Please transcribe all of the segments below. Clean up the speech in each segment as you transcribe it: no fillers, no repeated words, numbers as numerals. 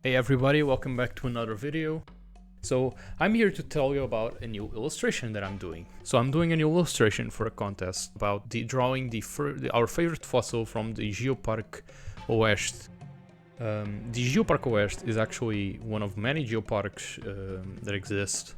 Hey everybody, welcome back to another video. So I'm here to tell you about a new illustration that I'm doing. So I'm doing a new illustration for a contest about drawing our favorite fossil from the Geoparque Oeste. The Geoparque Oeste is actually one of many geoparks that exist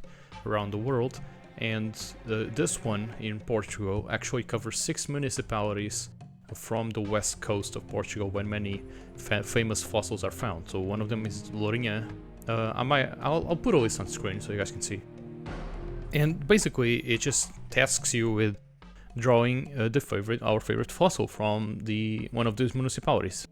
around the world, and this one in Portugal actually covers 6 municipalities from the west coast of Portugal, when many famous fossils are found. So one of them is Lourinhã. I'll put a list on screen so you guys can see. And basically, it just tasks you with drawing our favorite fossil from one of these municipalities.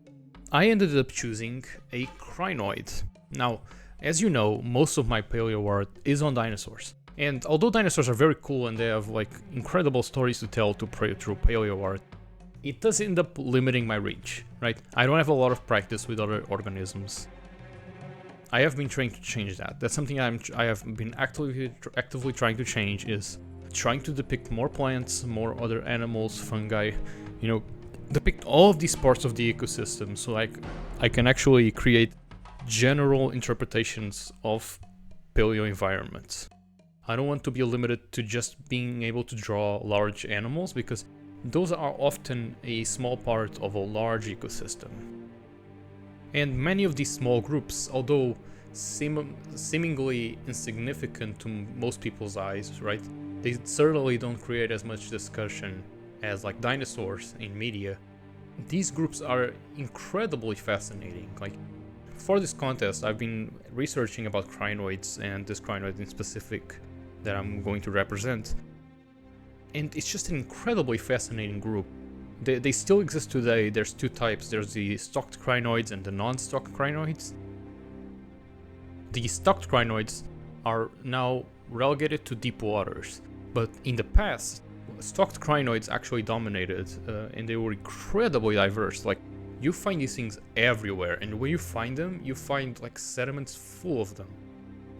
I ended up choosing a crinoid. Now, as you know, most of my Paleoart is on dinosaurs. And although dinosaurs are very cool and they have like incredible stories to tell through Paleoart, it does end up limiting my reach, right? I don't have a lot of practice with other organisms. I have been trying to change that. That's something I have been actively trying to change, is trying to depict more plants, more other animals, fungi, depict all of these parts of the ecosystem, so I can actually create general interpretations of paleo environments. I don't want to be limited to just being able to draw large animals, because those are often a small part of a large ecosystem. And many of these small groups, although seemingly insignificant to most people's eyes, right? They certainly don't create as much discussion as like dinosaurs in media. These groups are incredibly fascinating. Like, for this contest, I've been researching about crinoids, and this crinoid in specific that I'm going to represent. And it's just an incredibly fascinating group. They still exist today. There's two types. There's the stocked crinoids and the non-stocked crinoids. The stocked crinoids are now relegated to deep waters, but in the past, stocked crinoids actually dominated, and they were incredibly diverse. Like, you find these things everywhere, and when you find them, you find like sediments full of them.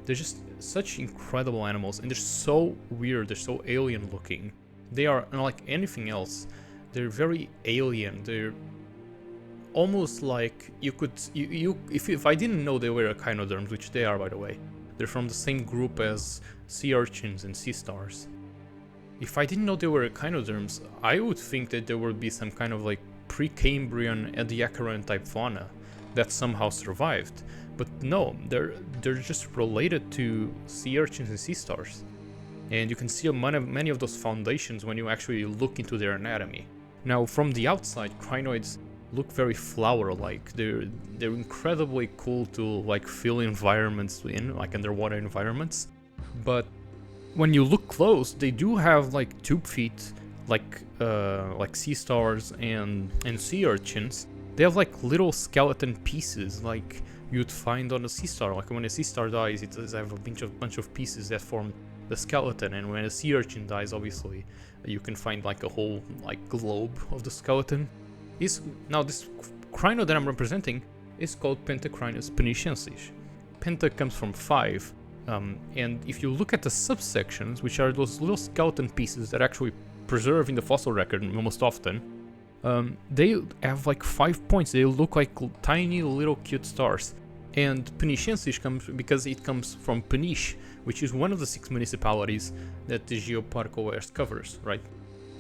They're just such incredible animals, and they're so weird, they're so alien looking. They are unlike anything else. They're very alien. They're almost like if I didn't know they were echinoderms, which they are, by the way. They're from the same group as sea urchins and sea stars. If I didn't know they were echinoderms, I would think that there would be some kind of like Precambrian Ediacaran type fauna that somehow survived. But no, they're just related to sea urchins and sea stars. And you can see many of those foundations when you actually look into their anatomy. Now, from the outside, crinoids look very flower-like. They're incredibly cool to like fill environments in, like underwater environments. But when you look close, they do have like tube feet, like sea stars and sea urchins. They have like little skeleton pieces, like you'd find on a sea star. Like when a sea star dies, it does have a bunch of pieces that form the skeleton, and when a sea urchin dies, obviously you can find like a whole like globe of the skeleton. Now this crino that I'm representing is called Pentacrinus penicensis. Penta comes from 5, and if you look at the subsections, which are those little skeleton pieces that actually preserve in the fossil record most often, they have like 5 points. They look like tiny little cute stars. And penicensis comes because it comes from Peniche, which is one of the 6 municipalities that the Geoparque Oeste covers, right?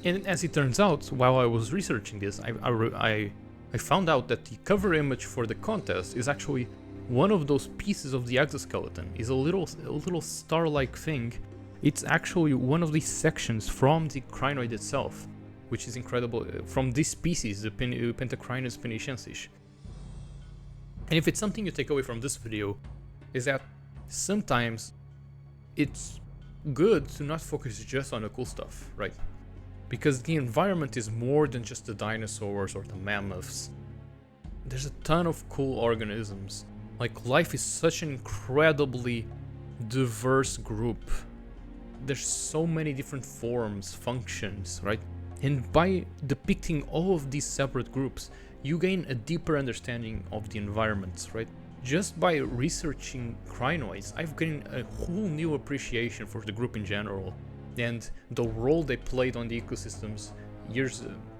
And as it turns out, while I was researching this, I found out that the cover image for the contest is actually one of those pieces of the exoskeleton. Is a little star-like thing. It's actually one of these sections from the crinoid itself, which is incredible, from this species, the Pentacrinus penicensis. And if it's something you take away from this video, is that sometimes it's good to not focus just on the cool stuff, right? Because the environment is more than just the dinosaurs or the mammoths. There's a ton of cool organisms. Like, life is such an incredibly diverse group. There's so many different forms, functions, right? And by depicting all of these separate groups, you gain a deeper understanding of the environments, right? Just by researching crinoids, I've gained a whole new appreciation for the group in general, and the role they played on the ecosystems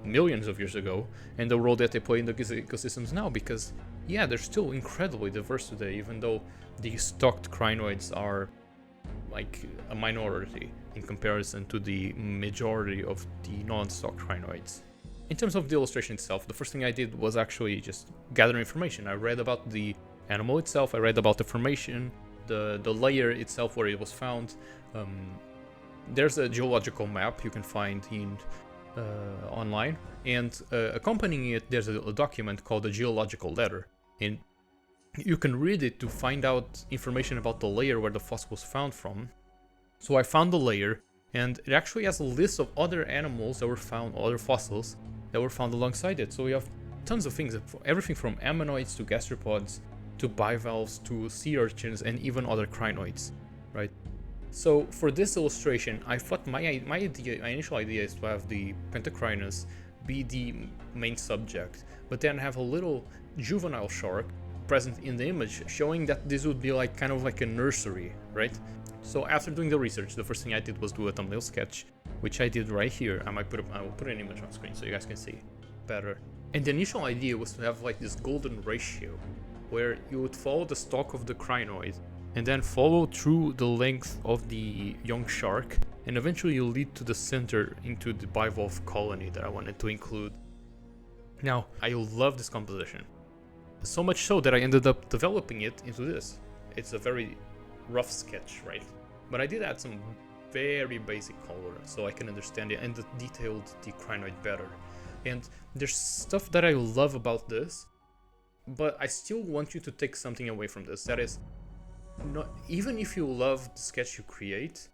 millions of years ago, and the role that they play in the ecosystems now, because yeah, they're still incredibly diverse today, even though the stocked crinoids are like a minority in comparison to the majority of the non-stocked crinoids. In terms of the illustration itself, the first thing I did was actually just gather information. I read about the animal itself, I read about the formation, the layer itself where it was found. There's a geological map you can find in online, and accompanying it there's a document called a geological letter, and you can read it to find out information about the layer where the fossil was found from. So I found the layer, and it actually has a list of other animals that were found, other fossils that were found alongside it. So we have tons of things, everything from ammonoids to gastropods to bivalves to sea urchins and even other crinoids, right? So for this illustration, I thought my initial idea is to have the Pentacrinus be the main subject, but then have a little juvenile shark present in the image, showing that this would be like kind of like a nursery, right? So after doing the research, the first thing I did was do a thumbnail sketch, which I did right here. I will put an image on screen so you guys can see better. And the initial idea was to have like this golden ratio, where you would follow the stalk of the crinoid and then follow through the length of the young shark, and eventually you'll lead to the center into the bivalve colony that I wanted to include. Now, I love this composition, so much so that I ended up developing it into this. It's a very rough sketch, right? But I did add some very basic color so I can understand it and detailed the crinoid better. And there's stuff that I love about this, but I still want you to take something away from this. That is, even if you love the sketch you create,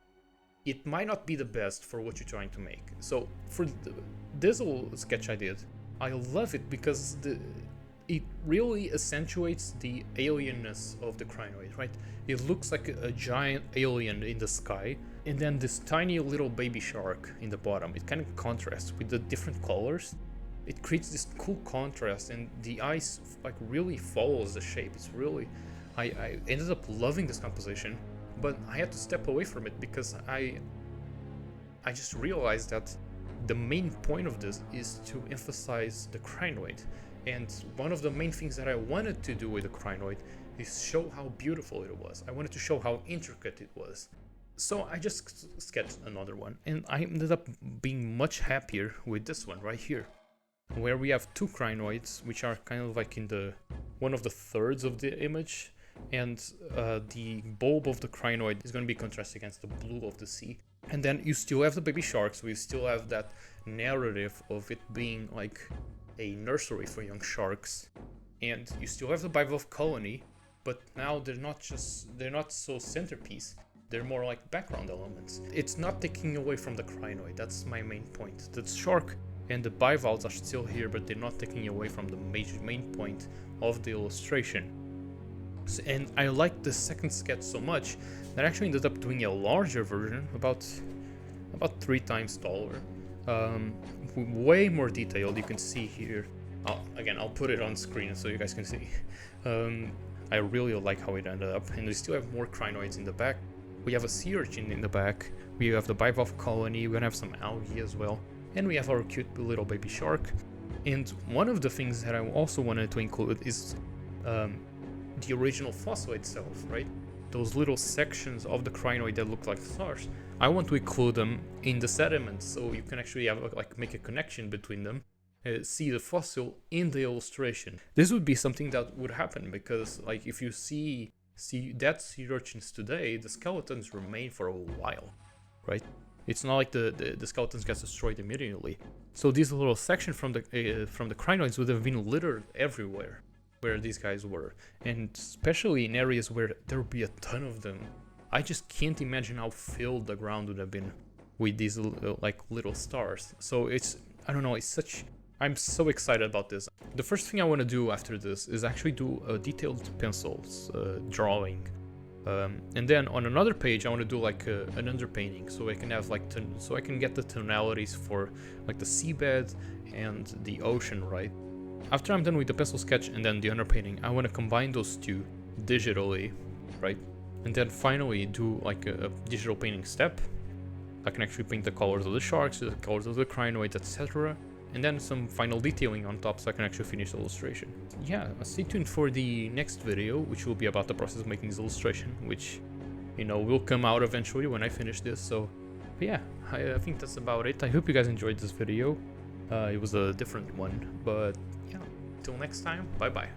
it might not be the best for what you're trying to make. So for this little sketch I did, I love it because it really accentuates the alienness of the crinoid, right? It looks like a giant alien in the sky, and then this tiny little baby shark in the bottom. It kind of contrasts with the different colors. It creates this cool contrast, and the eyes like really follows the shape. It's really, I ended up loving this composition, but I had to step away from it because I just realized that the main point of this is to emphasize the crinoid. And one of the main things that I wanted to do with the crinoid is show how beautiful it was. I wanted to show how intricate it was. So I just sketched another one, and I ended up being much happier with this one right here, where we have two crinoids, which are kind of like in the one of the thirds of the image, and the bulb of the crinoid is going to be contrasted against the blue of the sea. And then you still have the baby sharks. We still have that narrative of it being like a nursery for young sharks, and you still have the bivalve colony, but now they're not so centerpiece. They're more like background elements. It's not taking away from the crinoid. That's my main point. The shark and the bivalves are still here, but they're not taking away from the main point of the illustration. And I liked the second sketch so much that I actually ended up doing a larger version, about 3 times taller, way more detailed. You can see here. I'll put it on screen so you guys can see. I really like how it ended up, and we still have more crinoids in the back. We have a sea urchin in the back. We have the bivalve colony. We're gonna have some algae as well, and we have our cute little baby shark. And one of the things that I also wanted to include is the original fossil itself, right? Those little sections of the crinoid that look like stars. I want to include them in the sediments, so you can actually have make a connection between them, see the fossil in the illustration. This would be something that would happen because, like, if you see dead sea urchins today, the skeletons remain for a while, right? It's not like the skeletons get destroyed immediately. So this little section from the crinoids would have been littered everywhere where these guys were, and especially in areas where there would be a ton of them. I just can't imagine how filled the ground would have been with these little stars. So I don't know, I'm so excited about this. The first thing I want to do after this is actually do a detailed pencils drawing, and then on another page I want to do like an underpainting, so I can have so I can get the tonalities for like the seabed and the ocean, right? After I'm done with the pencil sketch and then the underpainting, I want to combine those two digitally, right? And then finally do like a digital painting step. I can actually paint the colors of the sharks, the colors of the crinoids, etc. and then some final detailing on top so I can actually finish the illustration. Yeah, stay tuned for the next video, which will be about the process of making this illustration, which, you know, will come out eventually when I finish this. So, but yeah, I think that's about it. I hope you guys enjoyed this video. It was a different one, but yeah, till next time, bye bye.